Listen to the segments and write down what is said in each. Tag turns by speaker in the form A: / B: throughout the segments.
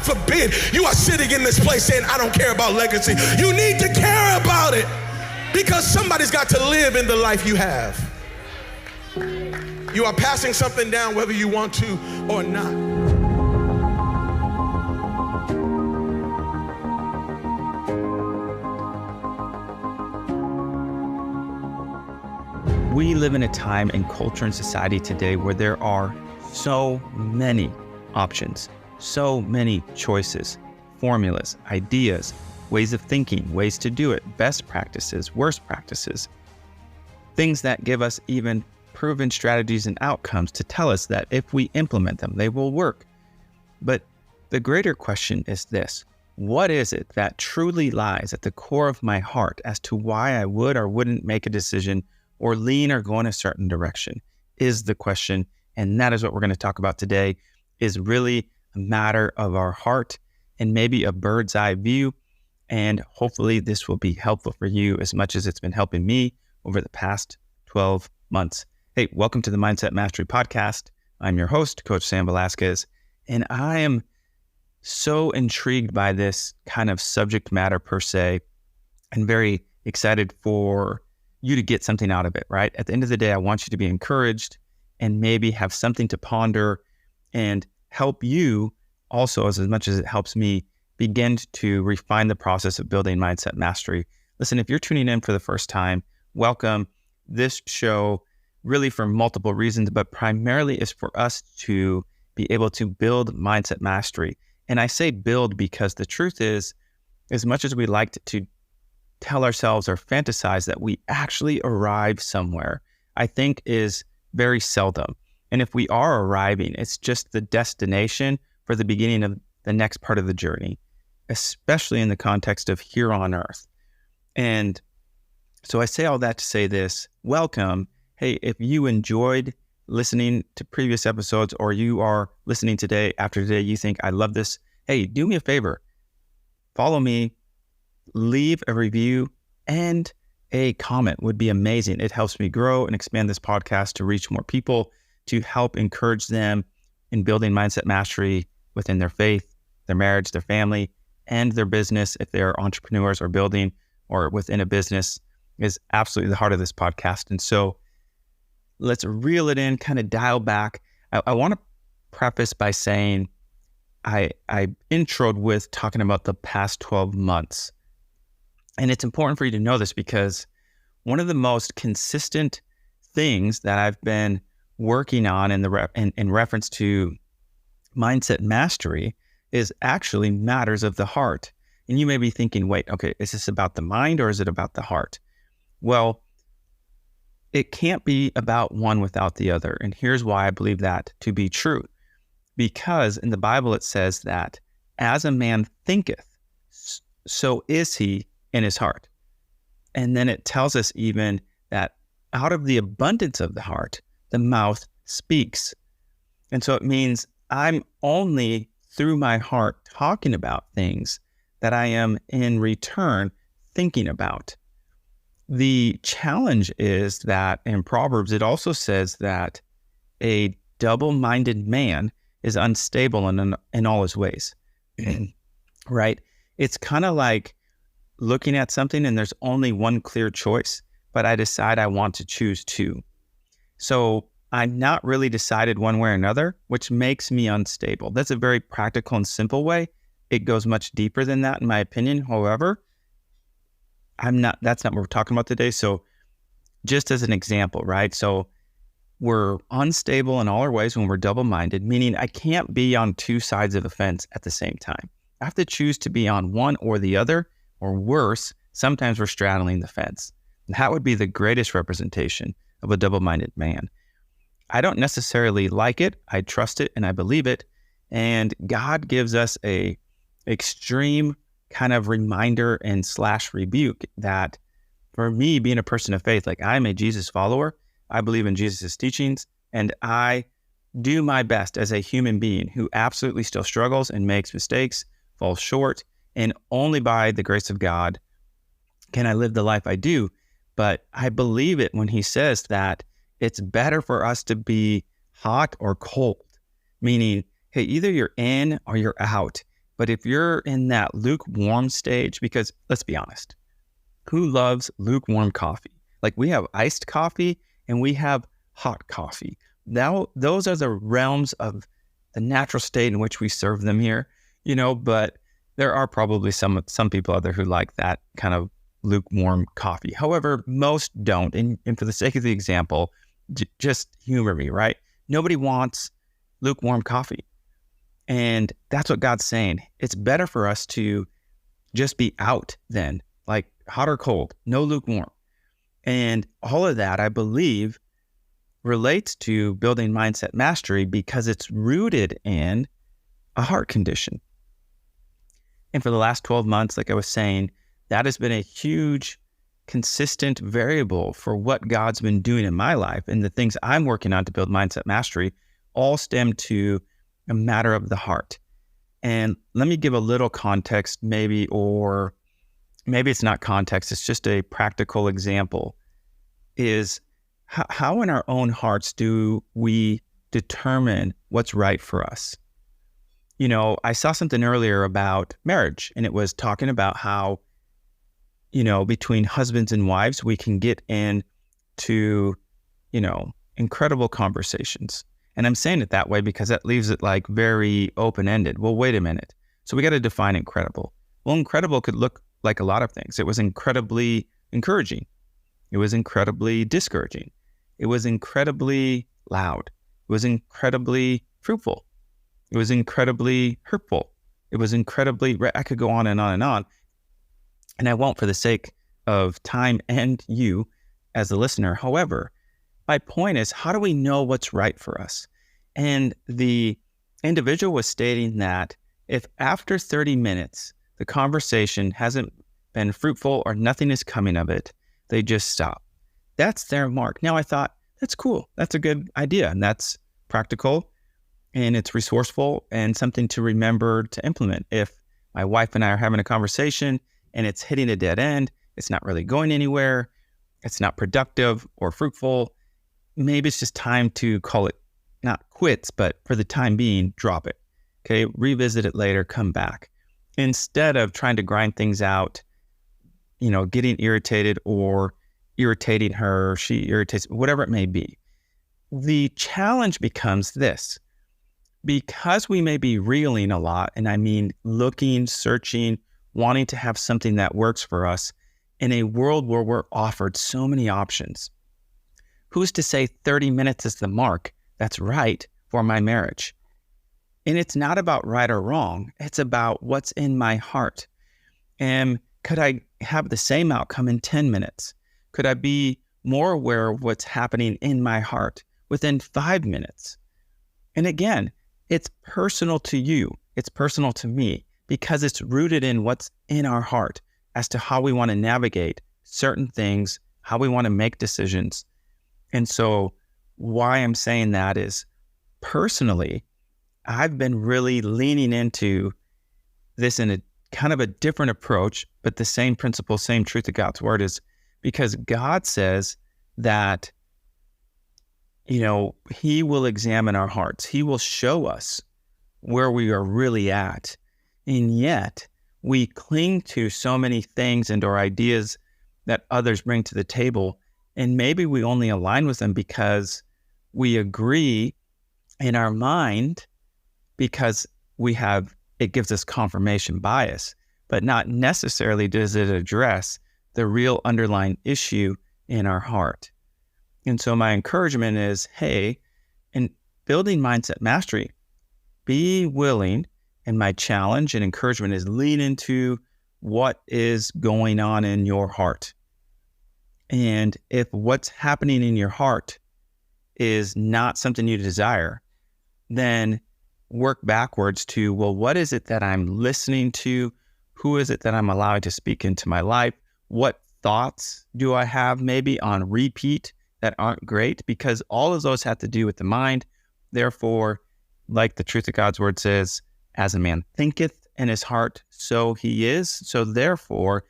A: forbid you are sitting in this place saying, I don't care about legacy. You need to care about it because somebody's got to live in the life you have. You are passing something down whether you want to or not.
B: We live in a time and culture and society today where there are so many options, so many choices, formulas, ideas, ways of thinking, ways to do it, best practices, worst practices, things that give us even proven strategies and outcomes to tell us that if we implement them, they will work. But the greater question is this: what is it that truly lies at the core of my heart as to why I would or wouldn't make a decision or lean or go in a certain direction is the question. And that is what we're going to talk about today, is really a matter of our heart and maybe a bird's eye view. And hopefully this will be helpful for you as much as it's been helping me over the past 12 months. Hey, welcome to the Mindset Mastery Podcast. I'm your host, Coach Sam Velasquez, and I am so intrigued by this kind of subject matter per se, and very excited for you to get something out of it, right? At the end of the day, I want you to be encouraged and maybe have something to ponder and help you also, as much as it helps me, begin to refine the process of building mindset mastery. Listen, if you're tuning in for the first time, welcome. This show really for multiple reasons, but primarily is for us to be able to build mindset mastery. And I say build because the truth is, as much as we like to tell ourselves or fantasize that we actually arrive somewhere, I think is very seldom. And if we are arriving, it's just the destination for the beginning of the next part of the journey, especially in the context of here on earth. And so I say all that to say this: welcome. Hey, if you enjoyed listening to previous episodes, or you are listening today, after today, you think, I love this. Hey, do me a favor. Follow me, leave a review and a comment would be amazing. It helps me grow and expand this podcast to reach more people, to help encourage them in building mindset mastery within their faith, their marriage, their family, and their business. If they're entrepreneurs or building or within a business, is absolutely the heart of this podcast. And so let's reel it in, kind of dial back. I want to preface by saying I introed with talking about the past 12 months. And it's important for you to know this because one of the most consistent things that I've been working on in reference to mindset mastery is actually matters of the heart. And you may be thinking, wait, okay, is this about the mind or is it about the heart? Well, it can't be about one without the other. And here's why I believe that to be true. Because in the Bible, it says that as a man thinketh, so is he in his heart. And then it tells us even that out of the abundance of the heart, the mouth speaks. And so it means I'm only through my heart talking about things that I am in return thinking about. The challenge is that in Proverbs, it also says that a double-minded man is unstable in all his ways, right? It's kind of like looking at something and there's only one clear choice, but I decide I want to choose two. So I'm not really decided one way or another, which makes me unstable. That's a very practical and simple way. It goes much deeper than that, in my opinion. However, that's not what we're talking about today. So just as an example, right? So we're unstable in all our ways when we're double-minded, meaning I can't be on two sides of the fence at the same time. I have to choose to be on one or the other, or worse, sometimes we're straddling the fence. And that would be the greatest representation of a double-minded man. I don't necessarily like it. I trust it and I believe it. And God gives us a extreme kind of reminder and / rebuke that for me, being a person of faith, like I'm a Jesus follower, I believe in Jesus' teachings, and I do my best as a human being who absolutely still struggles and makes mistakes, falls short, and only by the grace of God can I live the life I do. But I believe it when he says that it's better for us to be hot or cold, meaning, hey, either you're in or you're out. But if you're in that lukewarm stage, because let's be honest, who loves lukewarm coffee? Like, we have iced coffee and we have hot coffee. Now, those are the realms of the natural state in which we serve them here, but there are probably some people out there who like that kind of lukewarm coffee. However, most don't. And for the sake of the example, just humor me, right? Nobody wants lukewarm coffee. And that's what God's saying. It's better for us to just be out then, like hot or cold, no lukewarm. And all of that, I believe, relates to building mindset mastery because it's rooted in a heart condition. And for the last 12 months, like I was saying, that has been a huge, consistent variable for what God's been doing in my life. And the things I'm working on to build mindset mastery all stem to a matter of the heart. And let me give a little context maybe, or maybe it's not context, it's just a practical example, is how in our own hearts do we determine what's right for us? I saw something earlier about marriage, and it was talking about how, between husbands and wives, we can get into, incredible conversations. And I'm saying it that way because that leaves it like very open-ended. Well, wait a minute. So we got to define incredible. Well, incredible could look like a lot of things. It was incredibly encouraging. It was incredibly discouraging. It was incredibly loud. It was incredibly fruitful. It was incredibly hurtful. It was incredibly, I could go on and on and on. And I won't for the sake of time and you as the listener. However, my point is, how do we know what's right for us? And the individual was stating that if after 30 minutes, the conversation hasn't been fruitful or nothing is coming of it, they just stop. That's their mark. Now I thought, that's cool. That's a good idea. And that's practical and it's resourceful and something to remember to implement. If my wife and I are having a conversation and it's hitting a dead end, it's not really going anywhere, it's not productive or fruitful, maybe it's just time to call it not quits, but for the time being, drop it. Okay, revisit it later, come back. Instead of trying to grind things out, getting irritated or irritating her, she irritates, whatever it may be. The challenge becomes this. Because we may be reeling a lot, and I mean looking, searching, wanting to have something that works for us in a world where we're offered so many options. Who's to say 30 minutes is the mark that's right for my marriage? And it's not about right or wrong. It's about what's in my heart. And could I have the same outcome in 10 minutes? Could I be more aware of what's happening in my heart within 5 minutes? And again, it's personal to you. It's personal to me because it's rooted in what's in our heart as to how we want to navigate certain things, how we want to make decisions. And so why I'm saying that is personally, I've been really leaning into this in a kind of a different approach, but the same principle, same truth of God's word is because God says that, he will examine our hearts. He will show us where we are really at. And yet we cling to so many things and our ideas that others bring to the table. And maybe we only align with them because we agree in our mind because it gives us confirmation bias, but not necessarily does it address the real underlying issue in our heart. And so my encouragement is, hey, in building mindset mastery, be willing, and my challenge and encouragement is lean into what is going on in your heart. And if what's happening in your heart is not something you desire, then work backwards to, well, what is it that I'm listening to? Who is it that I'm allowing to speak into my life? What thoughts do I have maybe on repeat that aren't great? Because all of those have to do with the mind. Therefore, like the truth of God's word says, as a man thinketh in his heart, so he is. So therefore,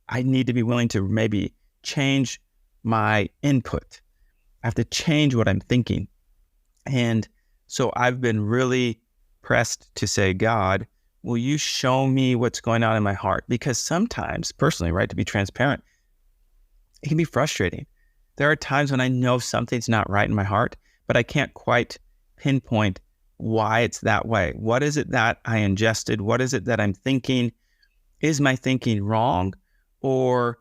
B: I need to be willing to maybe change my input. I have to change what I'm thinking. And so I've been really pressed to say, God, will you show me what's going on in my heart? Because sometimes, personally, right, to be transparent, it can be frustrating. There are times when I know something's not right in my heart, but I can't quite pinpoint why it's that way. What is it that I ingested? What is it that I'm thinking? Is my thinking wrong, or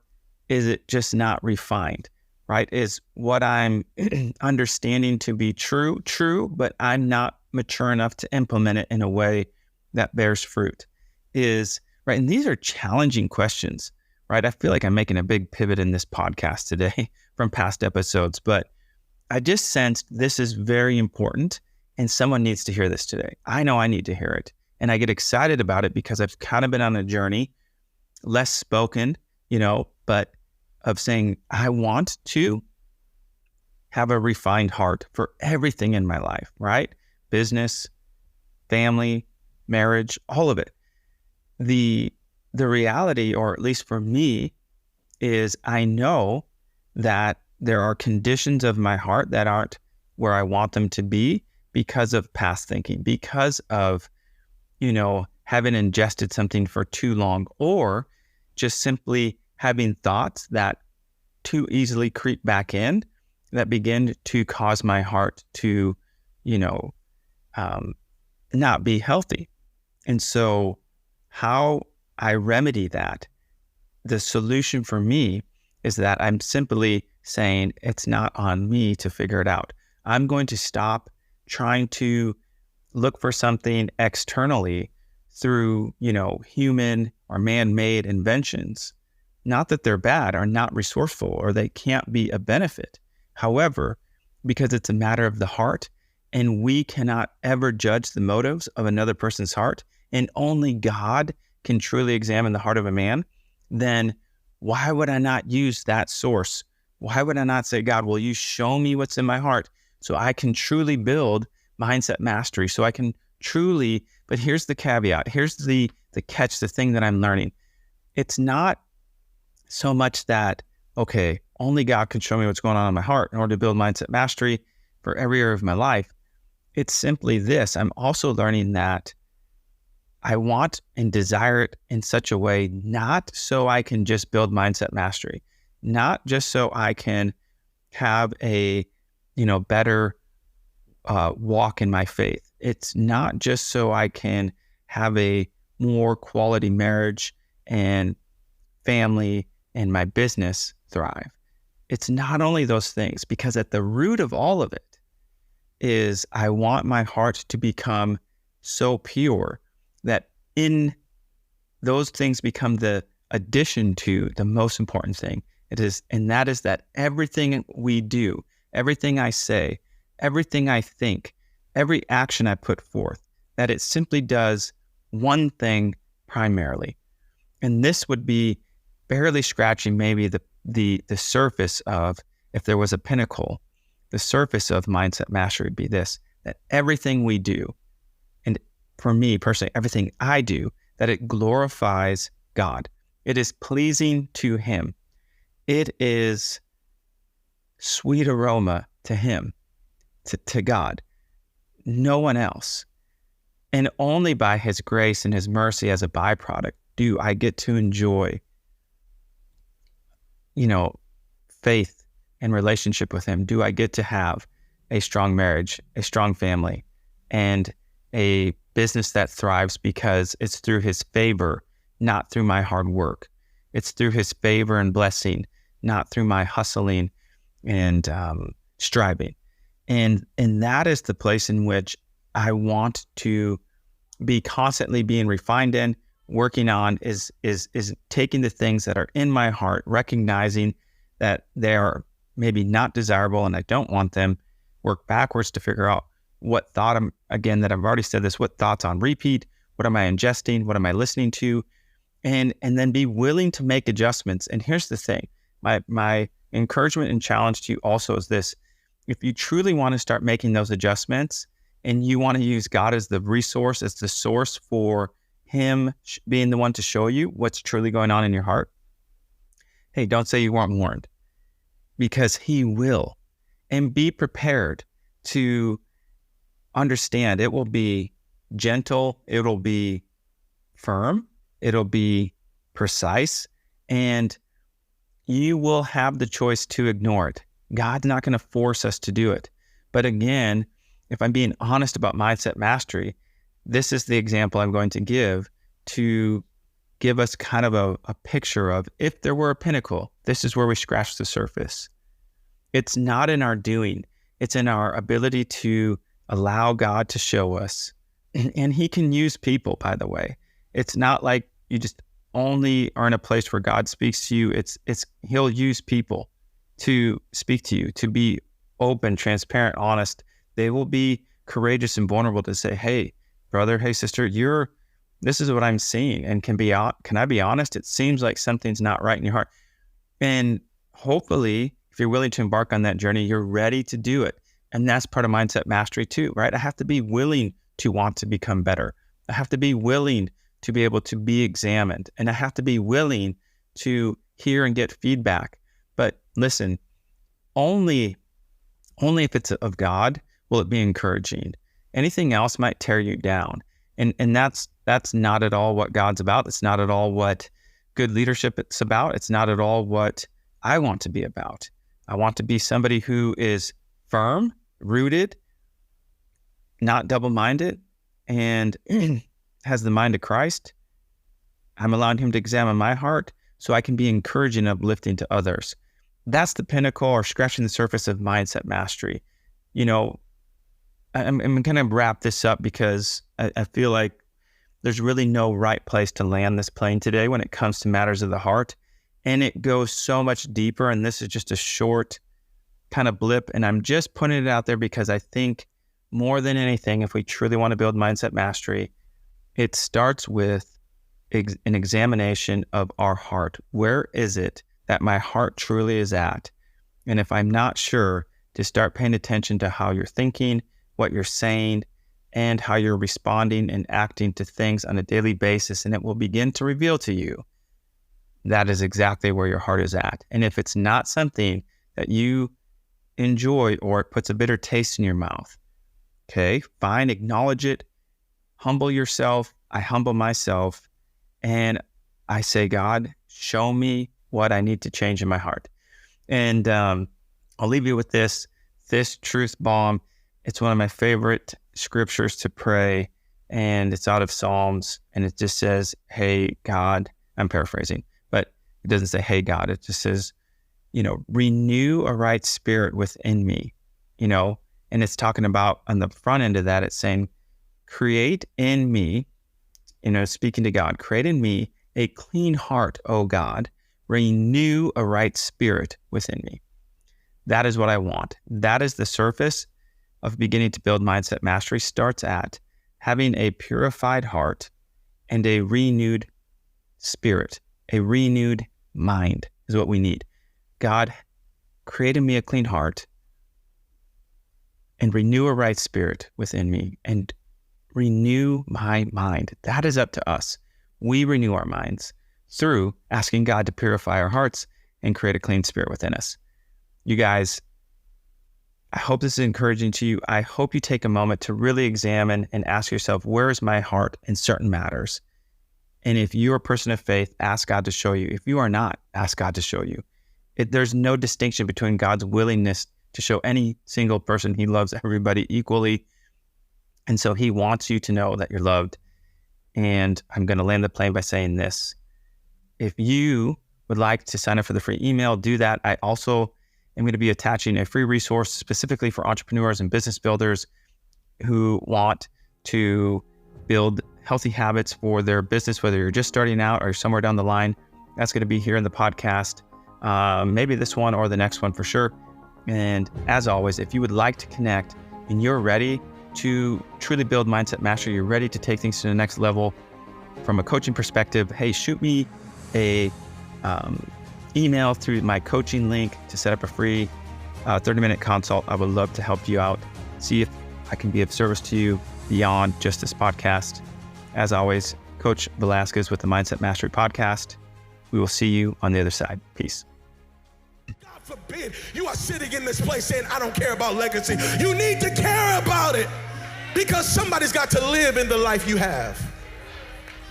B: is it just not refined, right? Is what I'm understanding to be true, but I'm not mature enough to implement it in a way that bears fruit? Right? And these are challenging questions, right? I feel like I'm making a big pivot in this podcast today from past episodes, but I just sensed this is very important and someone needs to hear this today. I know I need to hear it. And I get excited about it because I've kind of been on a journey, less spoken, but of saying, I want to have a refined heart for everything in my life, right? Business, family, marriage, all of it. The reality, or at least for me, is I know that there are conditions of my heart that aren't where I want them to be because of past thinking, because of, having ingested something for too long, or just simply having thoughts that too easily creep back in that begin to cause my heart to, not be healthy. And so how I remedy that, the solution for me is that I'm simply saying it's not on me to figure it out. I'm going to stop trying to look for something externally through, human or man-made inventions. Not that they're bad or not resourceful or they can't be a benefit. However, because it's a matter of the heart, and we cannot ever judge the motives of another person's heart, and only God can truly examine the heart of a man, then why would I not use that source? Why would I not say, God, will you show me what's in my heart so I can truly build mindset mastery, so I can truly, but here's the caveat, here's the catch, the thing that I'm learning. It's not so much that, okay, only God can show me what's going on in my heart in order to build mindset mastery for every area of my life. It's simply this. I'm also learning that I want and desire it in such a way, not so I can just build mindset mastery, not just so I can have a, better walk in my faith. It's not just so I can have a more quality marriage and family and my business thrive. It's not only those things, because at the root of all of it is I want my heart to become so pure that in those things become the addition to the most important thing. And that is that everything we do, everything I say, everything I think, every action I put forth, that it simply does one thing primarily. And this would be barely scratching maybe the surface of, if there was a pinnacle, the surface of mindset mastery would be this, that everything we do, and for me personally, everything I do, that it glorifies God. It is pleasing to Him. It is sweet aroma to Him, to God, no one else. And only by His grace and His mercy as a byproduct do I get to enjoy, faith and relationship with Him. Do I get to have a strong marriage, a strong family, and a business that thrives because it's through His favor, not through my hard work. It's through His favor and blessing, not through my hustling and striving. And that is the place in which I want to be constantly being refined in, working on, is taking the things that are in my heart, recognizing that they are maybe not desirable and I don't want them, work backwards to figure out what thought that I've already said this, what thoughts on repeat, what am I ingesting, what am I listening to, and then be willing to make adjustments. And here's the thing, my encouragement and challenge to you also is this: if you truly want to start making those adjustments and you want to use God as the resource, as the source for Him being the one to show you what's truly going on in your heart, hey, don't say you weren't warned, because He will. And be prepared to understand it will be gentle, it'll be firm, it'll be precise, and you will have the choice to ignore it. God's not going to force us to do it. But again, if I'm being honest about mindset mastery, this is the example I'm going to give to give us kind of a picture of, if there were a pinnacle, this is where we scratch the surface. It's not in our doing. It's in our ability to allow God to show us. And he can use people, by the way. It's not like you just only are in a place where God speaks to you. He'll use people to speak to you, to be open, transparent, honest. They will be courageous and vulnerable to say, hey, brother, hey, sister, this is what I'm seeing. And can I be honest? It seems like something's not right in your heart. And hopefully, if you're willing to embark on that journey, you're ready to do it. And that's part of mindset mastery too, right? I have to be willing to want to become better. I have to be willing to be able to be examined. And I have to be willing to hear and get feedback. But listen, only if it's of God will it be encouraging. Anything else might tear you down. And that's not at all what God's about. It's not at all what good leadership is about. It's not at all what I want to be about. I want to be somebody who is firm, rooted, not double-minded, and has the mind of Christ. I'm allowing him to examine my heart so I can be encouraging and uplifting to others. That's the pinnacle, or scratching the surface, of mindset mastery. You know, I'm going to wrap this up because I feel like there's really no right place to land this plane today when it comes to matters of the heart. And it goes so much deeper, and this is just a short kind of blip. And I'm just putting it out there because I think more than anything, if we truly want to build mindset mastery, it starts with an examination of our heart. Where is it that my heart truly is at? And if I'm not sure, to start paying attention to how you're thinking, what you're saying, and how you're responding and acting to things on a daily basis. And it will begin to reveal to you that is exactly where your heart is at. And if it's not something that you enjoy, or it puts a bitter taste in your mouth, okay, fine, acknowledge it, humble yourself. I humble myself, and I say, God, show me what I need to change in my heart. And I'll leave you with this truth bomb. It's one of my favorite scriptures to pray, and it's out of Psalms, and it just says, hey, God, I'm paraphrasing, but it doesn't say, hey, God, it just says, renew a right spirit within me, and it's talking about, on the front end of that, it's saying, create in me, speaking to God, create in me a clean heart, O God, renew a right spirit within me. That is what I want. That is the surface of beginning to build mindset mastery. Starts at having a purified heart and a renewed spirit, a renewed mind is what we need. God, create in me a clean heart and renew a right spirit within me, and renew my mind. That is up to us. We renew our minds through asking God to purify our hearts and create a clean spirit within us. You guys, I hope this is encouraging to you. I hope you take a moment to really examine and ask yourself, where is my heart in certain matters? And if you're a person of faith, ask God to show you. If you are not, ask God to show you. There's no distinction between God's willingness to show any single person. He loves everybody equally. And so he wants you to know that you're loved. And I'm going to land the plane by saying this. If you would like to sign up for the free email, do that. I also am going to be attaching a free resource specifically for entrepreneurs and business builders who want to build healthy habits for their business, whether you're just starting out or somewhere down the line. That's going to be here in the podcast, maybe this one or the next one for sure. And as always, if you would like to connect and you're ready to truly build mindset mastery, you're ready to take things to the next level from a coaching perspective, hey, shoot me a email through my coaching link to set up a free 30-minute consult. I would love to help you out, see if I can be of service to you beyond just this podcast. As always, Coach Velasquez with the Mindset Mastery Podcast. We will see you on the other side. Peace.
A: God forbid you are sitting in this place saying, I don't care about legacy. You need to care about it, because somebody's got to live in the life you have.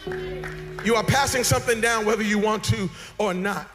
A: You are passing something down whether you want to or not.